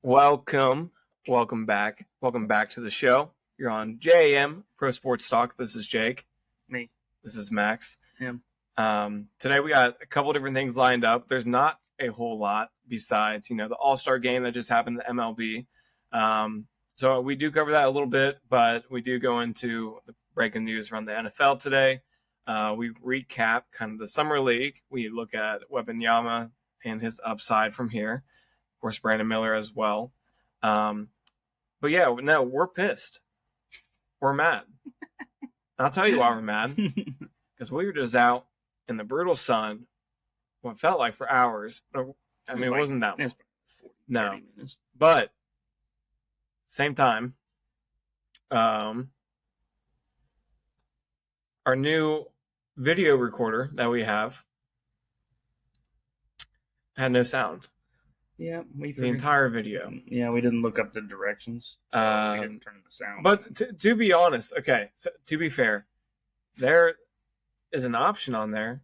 Welcome back. Welcome back to the show. You're on JAM Pro Sports Talk. This is Jake. Me. This is Max. Him. Today we got a couple different things lined up. There's not a whole lot besides, the All-Star game that just happened in the MLB. So we do cover that a little bit, but we do go into the breaking news around the NFL today. We recap kind of the summer league. We look at Webanyama and his upside from here. Of course, Brandon Miller as well. But yeah, no, we're pissed. We're mad. I'll tell you why we're mad. Because we were just out in the brutal sun, what felt like for hours. I mean, it wasn't that long. No. But same time, our new video recorder that we have had no sound. Yeah, the entire video. Yeah, we didn't look up the directions, so we didn't turn the sound. But to be honest, okay, so to be fair, there is an option on there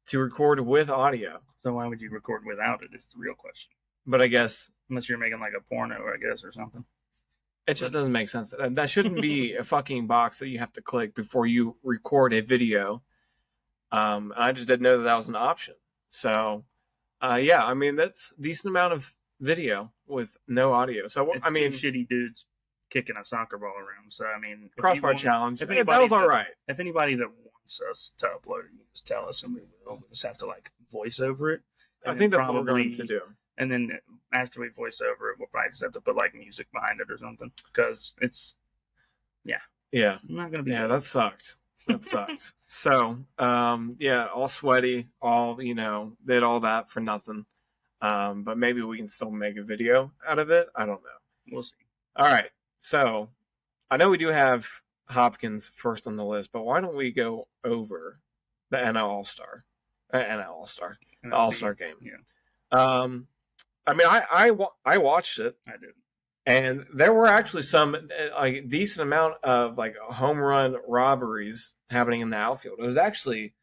to record with audio. So why would you record without it? Is the real question. But I guess unless you're making like a porno, I guess, or something. It just doesn't make sense. That shouldn't be a fucking box that you have to click before you record a video. I just didn't know that was an option. So. Yeah, I mean, that's a decent amount of video with no audio. So, I mean, two shitty dudes kicking a soccer ball around. So, I mean, crossbar challenge. That was all right. If anybody that wants us to upload it, you just tell us and we will. We just have to like voice over it. I think that's what we're going to do. And then after we voice over it, we'll probably just have to put like music behind it or something because it's, yeah. Not going to be. Yeah, that sucked. That sucks. So, all sweaty, all, did all that for nothing. But maybe we can still make a video out of it. I don't know. We'll see. All right. So, I know we do have Hopkins first on the list, but why don't we go over the NL All-Star? The All-Star game. Yeah. I mean, I watched it. I did. And there were actually some like decent amount of like home run robberies happening in the outfield. It was actually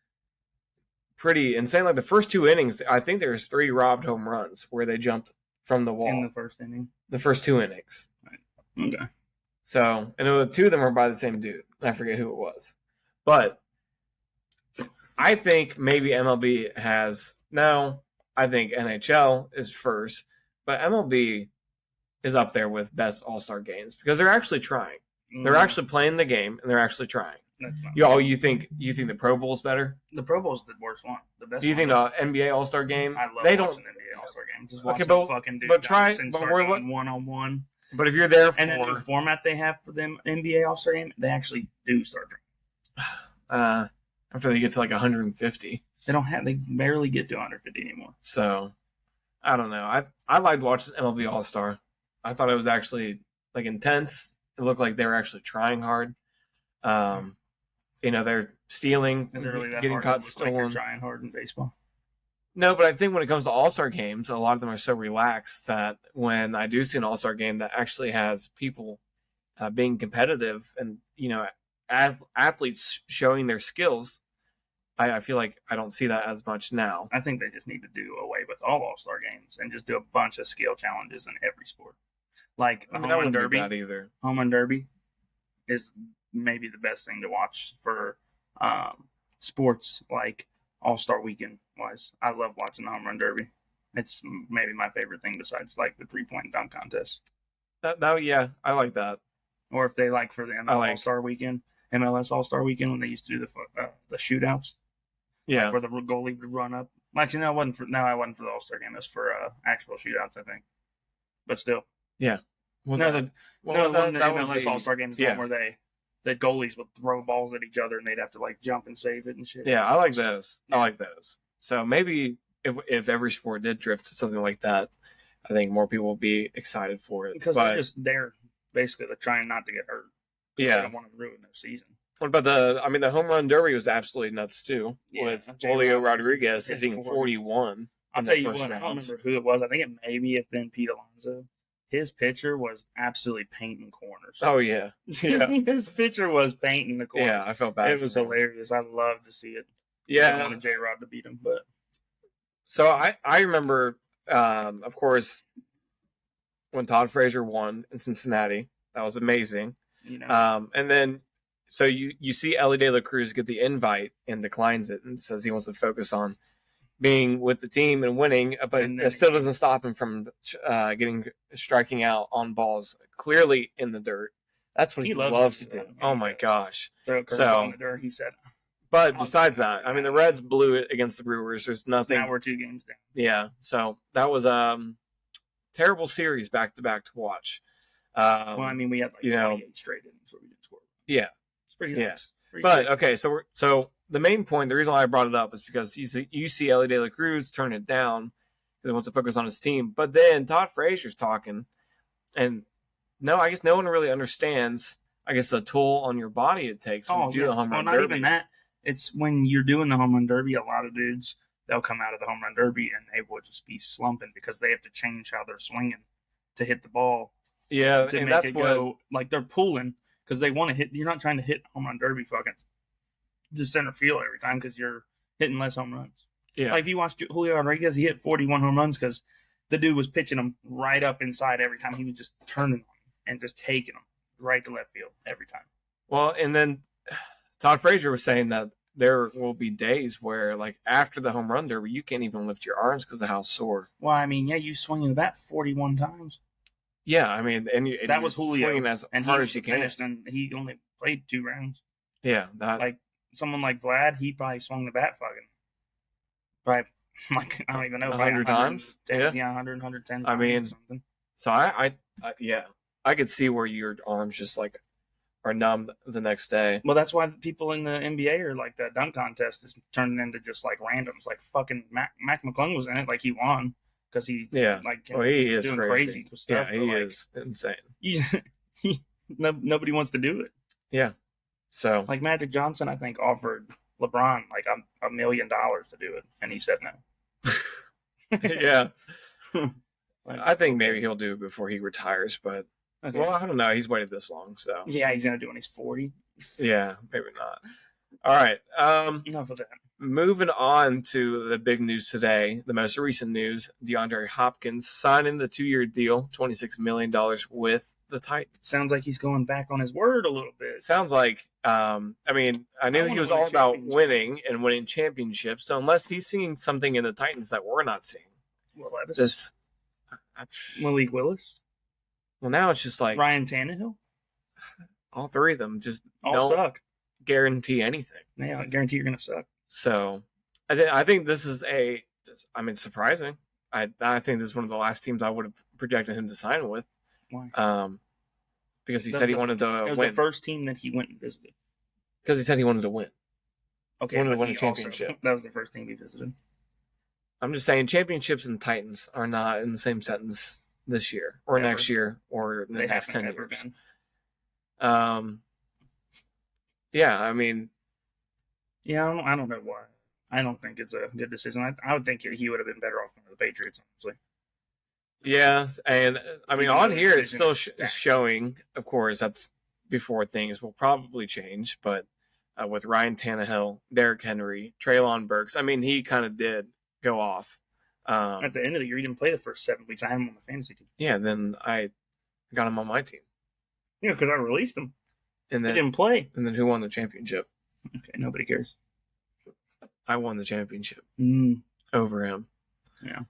pretty insane. Like the first two innings, I think there was 3 robbed home runs where they jumped from the wall in the first inning. The first 2 innings. Right. Okay. So, and it was 2 of them were by the same dude. I forget who it was, but I think maybe MLB has no. I think NHL is first, but MLB is up there with best All-Star games because they're actually trying. They're actually playing the game and they're actually trying. You think the Pro Bowl is better? The Pro Bowl is the worst one. The best. Do you think the NBA All-Star game? I love watching the NBA All-Star game. Just watch fucking dude. But try. But we're 1-on-1. But if you're there for and the new format they have for them NBA All-Star game, they actually do start drinking. After they get to like 150, they barely get to 150 anymore. So I don't know. I liked watching MLB All-Star. I thought it was actually like intense. It looked like they were actually trying hard. They're stealing, is it really that getting hard caught stolen. Like you're trying hard in baseball. No, but I think when it comes to All-Star games, a lot of them are so relaxed that when I do see an All-Star game that actually has people being competitive and as athletes showing their skills, I feel like I don't see that as much now. I think they just need to do away with all All-Star games and just do a bunch of skill challenges in every sport. Like Home Run Derby. Either. Home Run Derby is maybe the best thing to watch for sports like All-Star Weekend wise. I love watching the Home Run Derby. It's maybe my favorite thing besides like the 3-point dunk contest. Yeah, I like that. Or if they like for the All-Star Weekend, MLS All-Star Weekend when they used to do the shootouts. Yeah, like where the goalie would run up. Actually, no, it wasn't for the All-Star game. It was for actual shootouts, I think. But still, yeah. The MLS All-Star game is the one where the goalies would throw balls at each other and they'd have to like jump and save it and shit. Yeah, I like those. Yeah. I like those. So maybe if every sport did drift to something like that, I think more people would be excited for it. Because they're basically trying not to get hurt. Yeah, they don't want to ruin their season. What about the home run derby was absolutely nuts too. Yeah, with Julio Rodriguez hitting 41. I'll tell you what, I don't remember who it was. I think it maybe have been Pete Alonso. His pitcher was absolutely painting corners. Oh yeah. His pitcher was painting the corners. Yeah, I felt bad. It was hilarious. I loved to see it. Yeah, I wanted J-Rod to beat him, but so I remember, of course, when Todd Frazier won in Cincinnati. That was amazing. You know, And then so you see Ellie De La Cruz get the invite and declines it and says he wants to focus on being with the team and winning, but it still doesn't stop him from striking out on balls clearly in the dirt. That's what he loves to do. Oh my gosh! Throw a curveball in the dirt. He said. But besides that, I mean, the Reds blew it against the Brewers. There's nothing. Now we're 2 games down. Yeah, so that was terrible series back to back to watch. Well, I mean, we had like 28 straight innings where we didn't score. Yeah, it's pretty nice. But okay, so the main point, the reason why I brought it up is because you see Ellie De La Cruz turn it down because he wants to focus on his team. But then Todd Frazier's talking, and I guess no one really understands. I guess the toll on your body it takes when you do the home run derby. Not even that. It's when you're doing the home run derby. A lot of dudes, they'll come out of the home run derby and they will just be slumping because they have to change how they're swinging to hit the ball. Yeah, and that's what like they're pulling because they want to hit. You're not trying to hit home run derby fucking just center field every time because you're hitting less home runs. Yeah, like if you watched Julio Rodriguez, he hit 41 home runs because the dude was pitching them right up inside every time. He was just turning them and just taking them right to left field every time. Well, and then Todd Frazier was saying that there will be days where, like, after the home run derby, you can't even lift your arms because of how sore. Well, I mean, yeah, you swinging the bat 41 times. Yeah, I mean, that was Julio swinging as hard as you can. And he only played 2 rounds. Yeah, like someone like Vlad, he probably swung the bat probably like I don't even know 100 times. Yeah, 100, 110. I mean, something. So I could see where your arms just like are numb the next day. Well, that's why people in the NBA are like the dunk contest is turning into just like randoms. Like fucking Mac McClung was in it, like he won because he he is doing crazy stuff. Yeah, he is insane. Nobody wants to do it. Yeah, so like Magic Johnson, I think offered LeBron like $1 million to do it, and he said no. Yeah, I think maybe he'll do it before he retires, but. Okay. Well, I don't know. He's waited this long, so yeah, he's gonna do it when he's 40. Yeah, maybe not. All right. Enough of that. Moving on to the big news today, the most recent news: DeAndre Hopkins signing the 2-year deal, $26 million with the Titans. Sounds like he's going back on his word a little bit. Sounds like. I mean, I knew he was all about winning and winning championships. So unless he's seeing something in the Titans that we're not seeing, just Malik Willis. Well, now it's just like Ryan Tannehill. All 3 of them just don't suck. Guarantee anything. Yeah, I guarantee you're gonna suck. So, I think this is surprising. I think this is one of the last teams I would have projected him to sign with. Why? Because he said he wanted to win. It was the first team that he went and visited. Because he said he wanted to win. Okay, wanted to win a championship. That was the first team he visited. I'm just saying, championships and Titans are not in the same sentence this year or next year or the next 10 years. Yeah, I mean, yeah, I don't know why. I don't think it's a good decision. I would think he would have been better off with the Patriots, honestly. Yeah, and I mean, on here it's still showing. Of course, that's before things will probably change, but with Ryan Tannehill, Derrick Henry, Treylon Burks, I mean, he kind of did go off. At the end of the year, he didn't play the first 7 weeks. I had him on the fantasy team. Yeah, then I got him on my team. Yeah, because I released him. And then he didn't play. And then who won the championship? Okay, nobody cares. I won the championship over him. Yeah.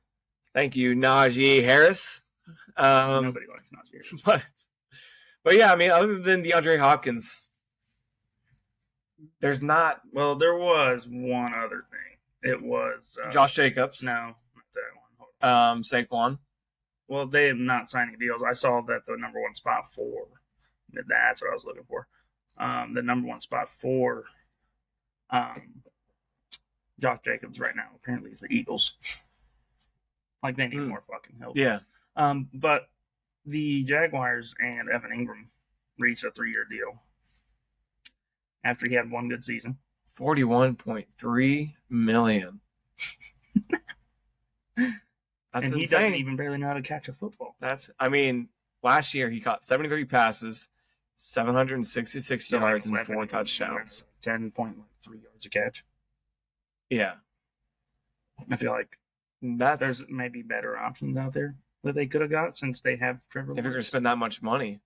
Thank you, Najee Harris. Nobody likes Najee Harris. But yeah, I mean, other than DeAndre Hopkins, there's not. Well, there was one other thing. It was Josh Jacobs. No, not that one. Saquon. Well, they have not signing deals. I saw that the number 1 spot for that's what I was looking for. The number 1 spot for Josh Jacobs right now apparently is the Eagles. Like they need more fucking help. Yeah. But the Jaguars and Evan Ingram reached a 3-year deal after he had one good season. $41.3 million. And he doesn't even barely know how to catch a football. Last year he caught 73 passes, 766 yards, and 4 touchdowns. 10.3 yards a catch. Yeah. I feel like there's maybe better options out there. that they could have got since they have Trevor. If you're going to Lawrence. spend that much money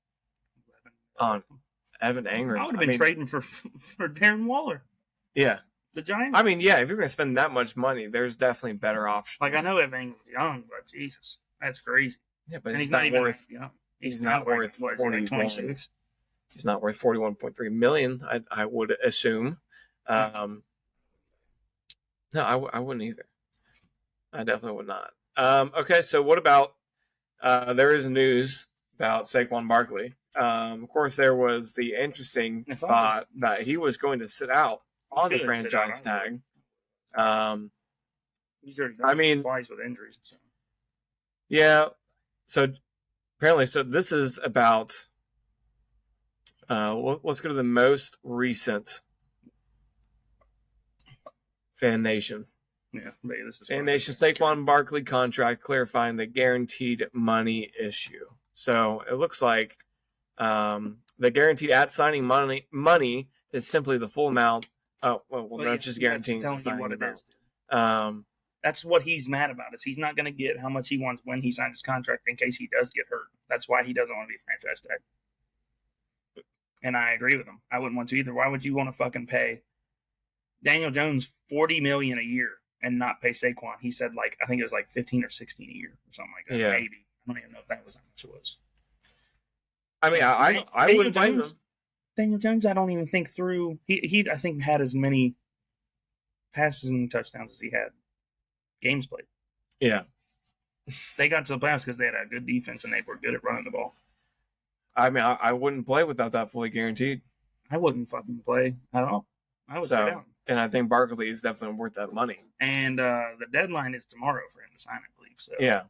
on Evan Engram, I would have been trading for Darren Waller. Yeah. The Giants. I mean, yeah, if you're going to spend that much money, there's definitely better options. Like, I know Evan Engram's young, but Jesus, that's crazy. Yeah, but and he's not worth. Even, he's not worth 26. He's not worth $41.3 million. I would assume. No, I wouldn't either. I definitely would not. Okay, so what about? There is news about Saquon Barkley. Of course, there was the interesting thought that he was going to sit out on the franchise tag. He's already twice with injuries. So. Yeah. So apparently, this is about. Let's go to the most recent Fan Nation. Yeah, this is Fan Nation Saquon Barkley contract clarifying the guaranteed money issue. So it looks like the guaranteed at signing money is simply the full amount. Oh, well, that's just guaranteeing the signing amount. That's what he's mad about. Is he's not going to get how much he wants when he signs his contract in case he does get hurt. That's why he doesn't want to be franchise tag. And I agree with him. I wouldn't want to either. Why would you want to fucking pay Daniel Jones $40 million a year and not pay Saquon? He said I think it was 15 or 16 a year or something like that. Yeah. Maybe. I don't even know if that was how much it was. I mean, I wouldn't blame him. Daniel Jones, I don't even think through. He I think had as many passes and touchdowns as he had games played. Yeah. They got to the playoffs because they had a good defense and they were good at running the ball. I mean, I wouldn't play without that fully guaranteed. I wouldn't fucking play at all. I would sit down. And I think Barkley is definitely worth that money. And the deadline is tomorrow for him to sign, I believe. So yeah.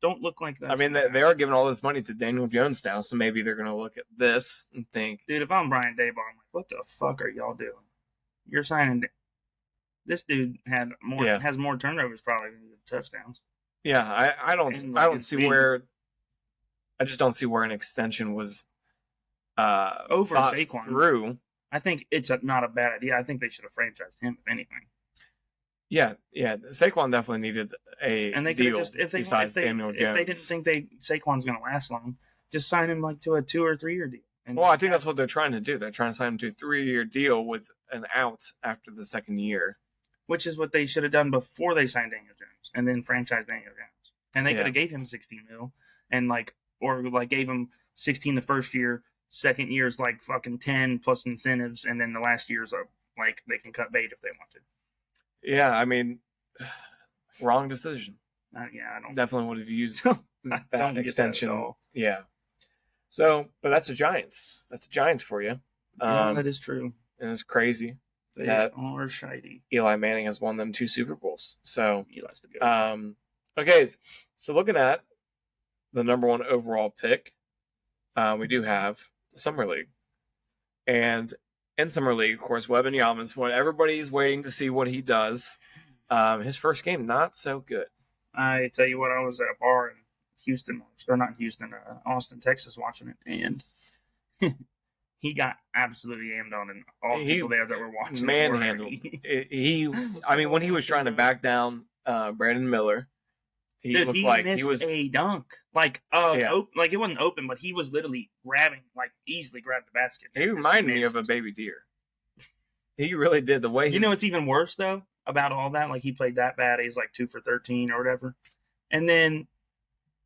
Don't look like that. I mean, they are giving all this money to Daniel Jones now, so maybe they're going to look at this and think, dude, if I'm Brian Daboll, I'm like, what the fuck are y'all doing? You're signing. This dude has more turnovers probably than touchdowns. Yeah, I don't see where. I just don't see where an extension was over Saquon through. I think it's not a bad idea. I think they should have franchised him, if anything. Yeah. Saquon definitely needed a deal besides Daniel Jones. If they didn't think Saquon's going to last long, just sign him to a 2 or 3 year deal. Well, I think that's what they're trying to do. They're trying to sign him to a 3-year deal with an out after the second year. Which is what they should have done before they signed Daniel Jones and then franchised Daniel Jones. And they could have gave him $16 million and gave him 16 the first year, second year's fucking 10 plus incentives, and then the last year's they can cut bait if they want to. Yeah, I mean, wrong decision. I don't definitely would have used that extension. That yeah. So, but that's the Giants. That's the Giants for you. Yeah, that is true. And it's crazy. They are shiny. Eli Manning has won them 2 Super Bowls. So Eli's the good. Okay, so looking at the number 1 overall pick, we do have Summer League. And in Summer League, of course, Webanyama is what everybody's waiting to see what he does. His first game, not so good. I tell you what, I was at a bar in Houston, or not Houston, Austin, Texas, watching it, and he got absolutely aimed on, and all the people there that were watching manhandled. I mean, when he was trying to back down Brandon Miller, he looked like he was a dunk. It wasn't open, but he was literally easily grabbed the basket. He reminded me of a baby deer. He really did. The way it's even worse though about all that. He played that bad. He was 2 for 13 or whatever. And then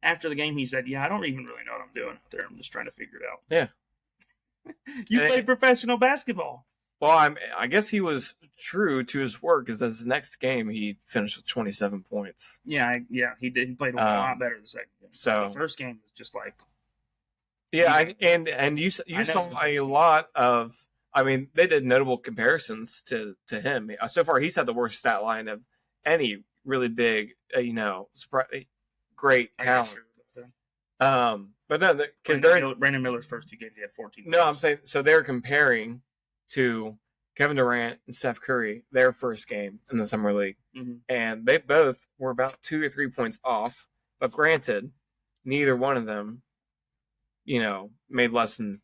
after the game, he said, "Yeah, I don't even really know what I'm doing out there. I'm just trying to figure it out." Yeah. You played professional basketball. Well, I guess he was true to his word because his next game he finished with 27 points. Yeah, he did. He played a lot better the second game. So the first game was just and you saw a lot of. I mean, they did notable comparisons to him. So far, he's had the worst stat line of any really big, great talent. But no, because Brandon Miller's first 2 games, he had 14 points. No, I'm saying so they're comparing to Kevin Durant and Steph Curry, their first game in the Summer League. Mm-hmm. And they both were about 2 or 3 points off. But granted, neither one of them, made less than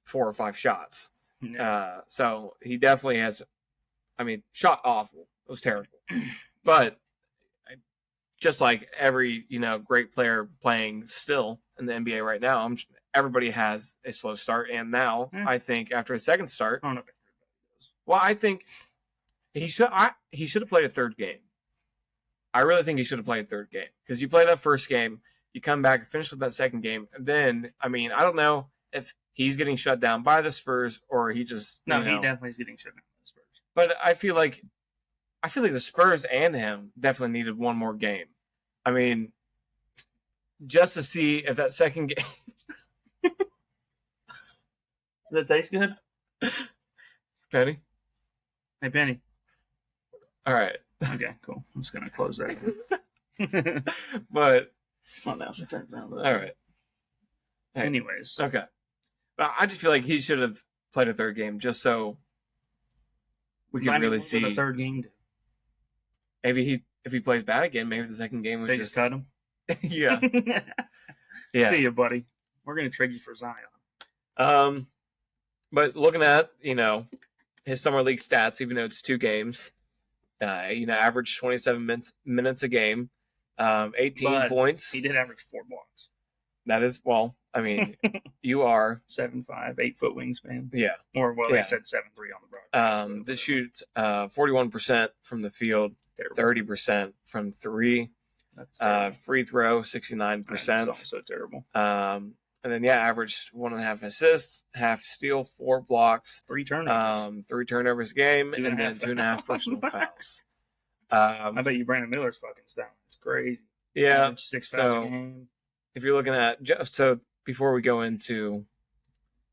4 or 5 shots. Yeah. So he definitely has, shot awful. It was terrible. But just like every great player playing still in the NBA right now, everybody has a slow start. And now I think after a second start, I don't know if everybody does. well, I think he should have played a third game. I really think he should have played a third game because you play that first game, you come back and finish with that second game, and then I don't know if he's getting shut down by the Spurs or he just he definitely is getting shut down by the Spurs. But I feel like the Spurs and him definitely needed one more game. I mean, just to see if that second game. Does that taste good? Penny? Hey, Penny. All right. Okay, cool. I'm just going to close that. But. Well, now she turns around. All right. Hey. Anyways. Okay. But I just feel like he should have played a third game just so we can really see. What the third game do? Maybe if he plays bad again, maybe the second game was they just cut him. Yeah. Yeah. See you, buddy. We're going to trade you for Zion. But looking at his summer league stats, even though it's 2 games, averaged 27 minutes a game, 18 points. He did average 4 blocks. That is, you are 7'5", 8 foot wingspan. Yeah. Or they said 7'3" on the broadcast. This shoots 41% from the field, 30% from 3. That's free throw 69%. That's also terrible. And then averaged 1.5 assists, half steal, 4 blocks, 3 turnovers, 3 turnovers a game, and then 2.5 personal fouls. I bet you Brandon Miller's fucking stat. It's crazy. Yeah. 6 fouls a game. If you're looking at before we go into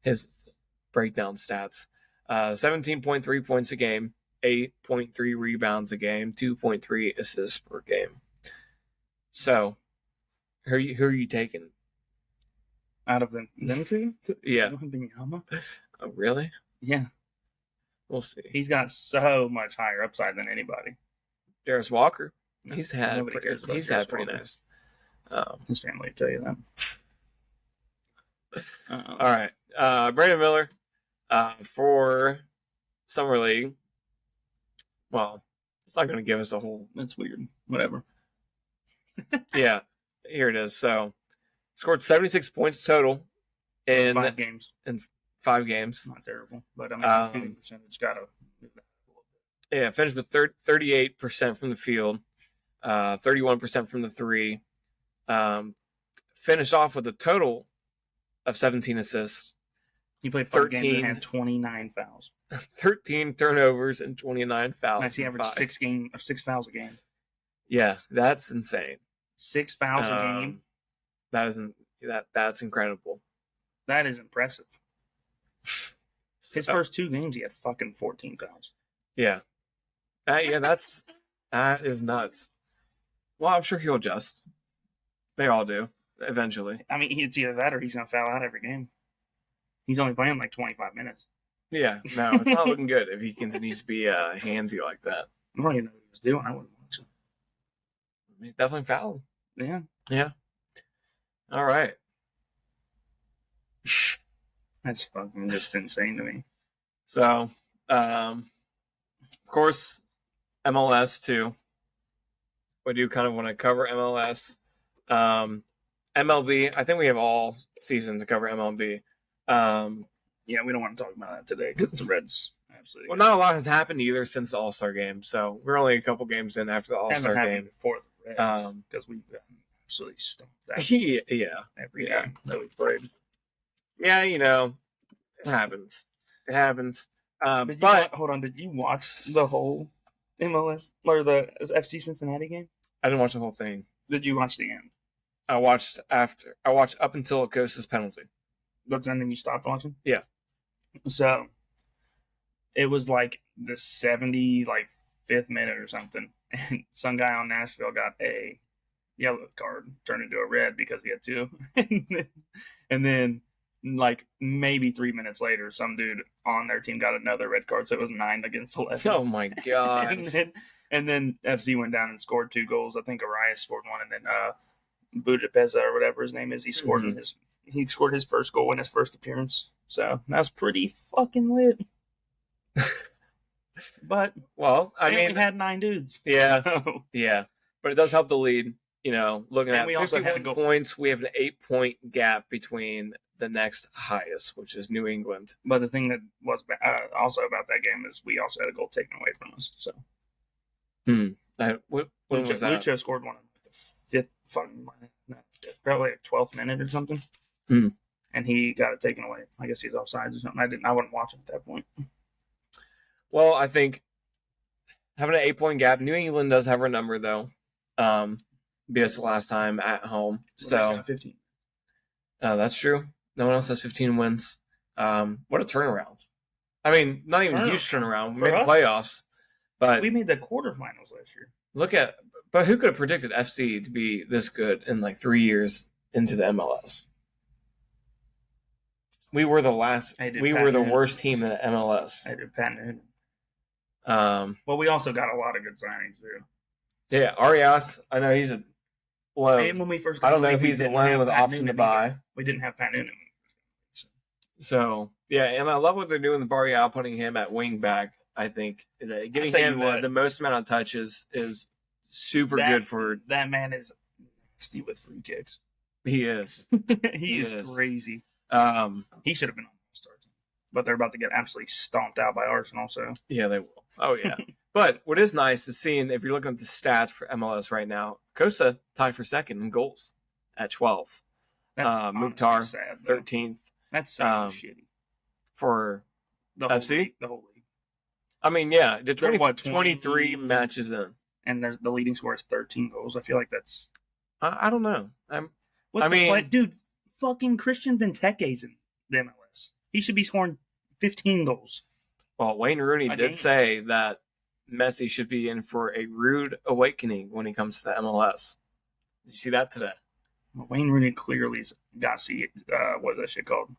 his breakdown stats, 17.3 points a game, 8.3 rebounds a game, 2.3 assists per game. So, who are you taking? Out of them 2? Yeah. Webanyama? Oh, really? Yeah. We'll see. He's got so much higher upside than anybody. Darius Walker. He's had pretty nice. His family will tell you that. All right. Brandon Miller for Summer League. Well, it's not going to give us a whole... That's weird. Whatever. Yeah. Here it is. So, scored 76 points total in 5 games. In 5 games. Not terrible. But, shooting percentage got to move that a little bit. Yeah, finished with 38% from the field, 31% from the 3. Finished off with a total of 17 assists. He played 5 games and had 29 fouls. 13 turnovers and 29 fouls. Nice. He averaged 6 fouls a game. Yeah, that's insane. 6 fouls a game. That's incredible. That is impressive. His first 2 games, he had fucking 14 fouls. Yeah. That is nuts. Well, I'm sure he'll adjust. They all do, eventually. I mean, it's either that or he's going to foul out every game. He's only playing like 25 minutes. Yeah, no, it's not looking good if he continues to be handsy like that. I don't even know what he was doing. I wouldn't watch him. He's definitely fouled. Yeah. Yeah. All right. That's fucking just insane to me. So, of course, MLS too. We do kind of want to cover MLS. MLB, I think we have all season to cover MLB. Yeah, we don't want to talk about that today because the Reds absolutely. Well, not a lot has happened either since the All-Star game, so we're only a couple games in after the All-Star game. For the Reds, because we've absolutely stumped that. Yeah, every game that we played. Yeah, it happens. It happens. Hold on, did you watch the whole MLS or the FC Cincinnati game? I didn't watch the whole thing. Did you watch the end? I watched up until it goes to penalty. That's the end, and you stopped watching? Yeah. So it was like the 75th minute or something, and some guy on Nashville got a yellow card turned into a red because he had 2, and then like maybe 3 minutes later, some dude on their team got another red card, so it was 9 against 11. Oh my god! and then FC went down and scored 2 goals. I think Arias scored 1, and then Budapest or whatever his name is, he scored he scored his first goal in his first appearance. So that was pretty fucking lit. But well, I mean, it had 9 dudes. Yeah, so. yeah, but it does help the lead. looking And at we also had 51 to go- points, we have an 8-point gap between the next highest, which is New England. But the thing that was also about that game is we also had a goal taken away from us. So When was that? Lucho scored one in the probably 12th minute or something. And he got it taken away. I guess he's offsides or something. I wasn't watching at that point. Well, I think having an 8-point gap, New England does have our number though. Because the last time at home, so 15. That's true. No one else has 15 wins. What a turnaround! I mean, not even a huge turnaround. We made the playoffs, but we made the quarterfinals last year. But who could have predicted FC to be this good in like 3 years into the MLS? We were the worst team in the MLS. I did Pat Noonan. Well, we also got a lot of good signings too. Yeah, Arias. I know he's a loan. And when we first I don't know if he's a loan with an option to buy. We didn't have Pat Noonan. So yeah, and I love what they're doing with Barrial, putting him at wing back. I think giving him the most amount of touches is super good for that man. Is nasty with free kicks. He is. he is crazy. He should have been on the All-Star team, but they're about to get absolutely stomped out by Arsenal. So yeah, they will. Oh yeah. But what is nice is seeing, if you're looking at the stats for MLS right now, Costa tied for second in goals at 12. Mukhtar 13th. That's so shitty for the FC. The whole league. I mean, yeah, the 23 matches in, and the leading score is 13 goals. I feel like that's. I don't know. Dude, fucking Christian Benteke's in the MLS. He should be scoring 15 goals. Well, Wayne Rooney did say that Messi should be in for a rude awakening when he comes to the MLS. Did you see that today? Well, Wayne Rooney clearly got what's that shit called?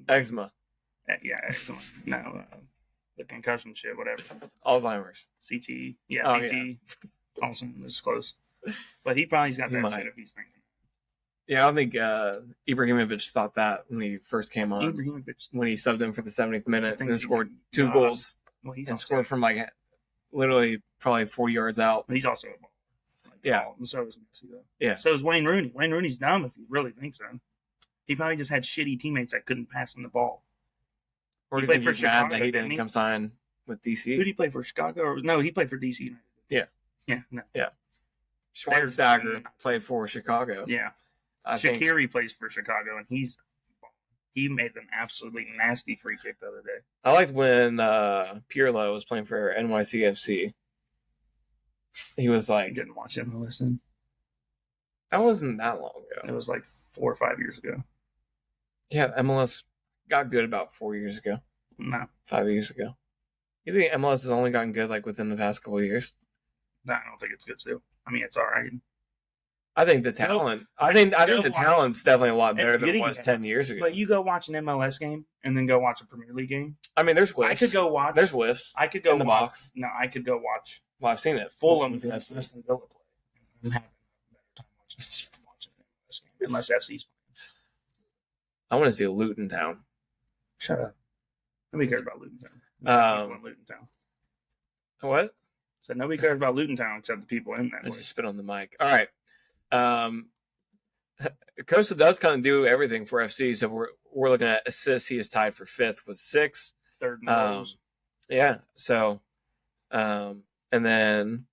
Eczema. Yeah, eczema. No, the concussion shit, whatever. Alzheimer's. CTE. Yeah, CTE. Yeah. Alzheimer's close. But he probably's got that shit if he's thinking. Yeah, I don't think Ibrahimovic thought that when he first came on. When he subbed in for the 70th minute and scored 2 goals. Well, and scored from literally probably 40 yards out. He's also a baller. And so is Messi, though. Yeah. So is Wayne Rooney. Wayne Rooney's dumb if you really think so. He probably just had shitty teammates that couldn't pass him the ball. Or do you think he's mad that he didn't come sign with DC? Who did he play for? Chicago? No, he played for DC United. Yeah. Yeah. No. Yeah. Schweinsteiger played for Chicago. Yeah. Shaqiri plays for Chicago, and he made an absolutely nasty free kick the other day. I liked when Pirlo was playing for NYCFC. He was like... You didn't watch MLS then? That wasn't that long ago. It was like 4 or 5 years ago. Yeah, MLS got good about 4 years ago. No. 5 years ago. You think MLS has only gotten good within the past couple of years? No, I don't think it's good still. I mean, it's all right. I think the talent. I think the talent's definitely a lot better than it was 10 years ago. But you go watch an MLS game and then go watch a Premier League game. I mean, there's whiffs. I could go watch. There's whiffs. I could go in the box. No, I could go watch. Well, I've seen it. Fulham's Aston Villa play. I'm having a better time watching an MLS game unless FC's playing. I want to see a Luton Town. Shut up. Nobody cares about Luton Town. Luton Town. What? So nobody cares about Luton Town except the people in that. I just spit on the mic. All right. Costa does kind of do everything for FC. So we're looking at assists. He is tied for 5th with 6. 3rd in goals. Yeah. So, and then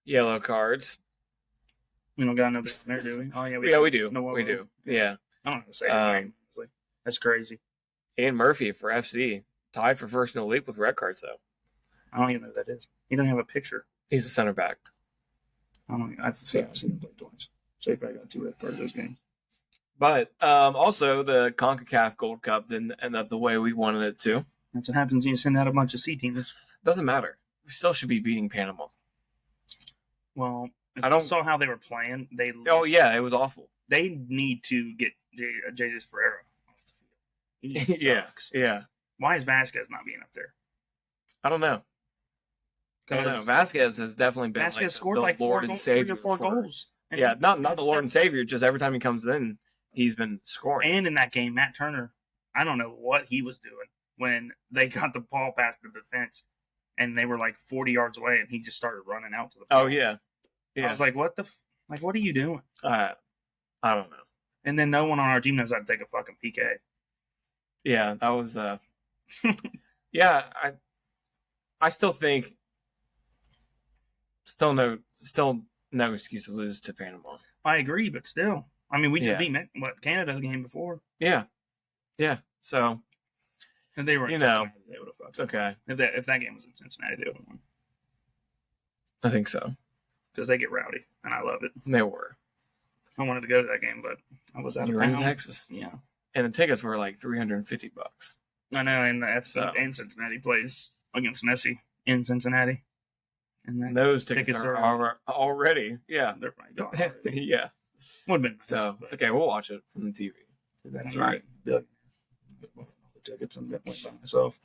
yellow cards. We don't got no bit there, do we? Oh yeah, we do. No, we do. Yeah. I don't know say anything. That's crazy. Ian Murphy for FC tied for 1st in the league with red cards though. I don't even know who that is. He doesn't have a picture. He's a center back. I've seen him play twice. So he probably got 2 red cards those games. But also the CONCACAF Gold Cup didn't end up the way we wanted it to. That's what happens when you send out a bunch of C teamers. Doesn't matter. We still should be beating Panama. Well, I don't saw how they were playing. Oh yeah, it was awful. They need to get Jesus Ferreira off the field. He sucks. Yeah. Why is Vasquez not being up there? I don't know. Vasquez has definitely been scored the Lord and Savior. 3 or 4 goals. Yeah, not the Lord and Savior. Just every time he comes in, he's been scoring. And in that game, Matt Turner, I don't know what he was doing when they got the ball past the defense, and they were like 40 yards away, and he just started running out to the ball. Oh yeah. Yeah. I was like, what the, what are you doing? I don't know. And then no one on our team knows how to take a fucking PK. Yeah, that was yeah, I still think still no excuse to lose to Panama. I agree, but still, I mean, we just Yeah. beat Canada the game before, Yeah. So and they were in You know, Cincinnati, they would have fucked. it's okay. If that game was in Cincinnati, they would have won I think so. because they get rowdy, and I love it. They were. I wanted to go to that game, but I was out You of were in town. Texas, Yeah, and the tickets were like $350. I know. And the FC So- and Cincinnati plays against Messi in Cincinnati, and that, Those tickets are already, yeah, they're probably gone already. yeah. Would have been nice, So but it's okay. We'll watch it from the TV. That's right. The tickets and that went by myself.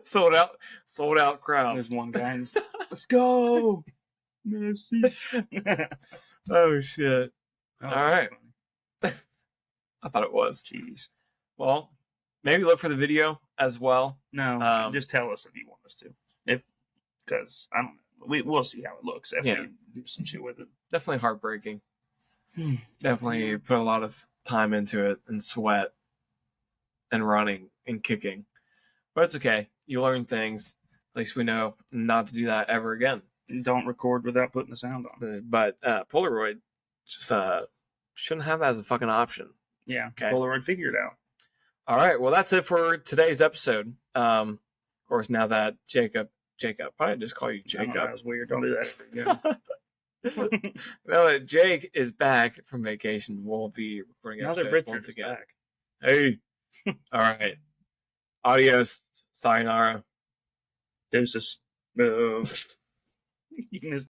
sold out crowd. There's one guy. And let's go, Messi. Oh shit! All right. I thought it was. Jeez. Well, maybe look for the video as well. No, just tell us if you want us to. Because I don't know. We'll see how it looks if Yeah. we do some shit with it. Definitely heartbreaking. Hmm. Definitely put a lot of time into it and sweat and running and kicking. But it's okay. You learn things. At least we know not to do that ever again. Don't record without putting the sound on. But Polaroid just shouldn't have that as a fucking option. Yeah, Okay. Polaroid figured it out. All right. Well, that's it for today's episode. Of course, now that Jacob, I just call you I know, Jacob. that was weird. Don't do that ever again. Now that Jake is back from vacation, we'll be recording Now that episodes Richard once is again. back. Hey. All right. Adios. Sayonara. Deuces. You can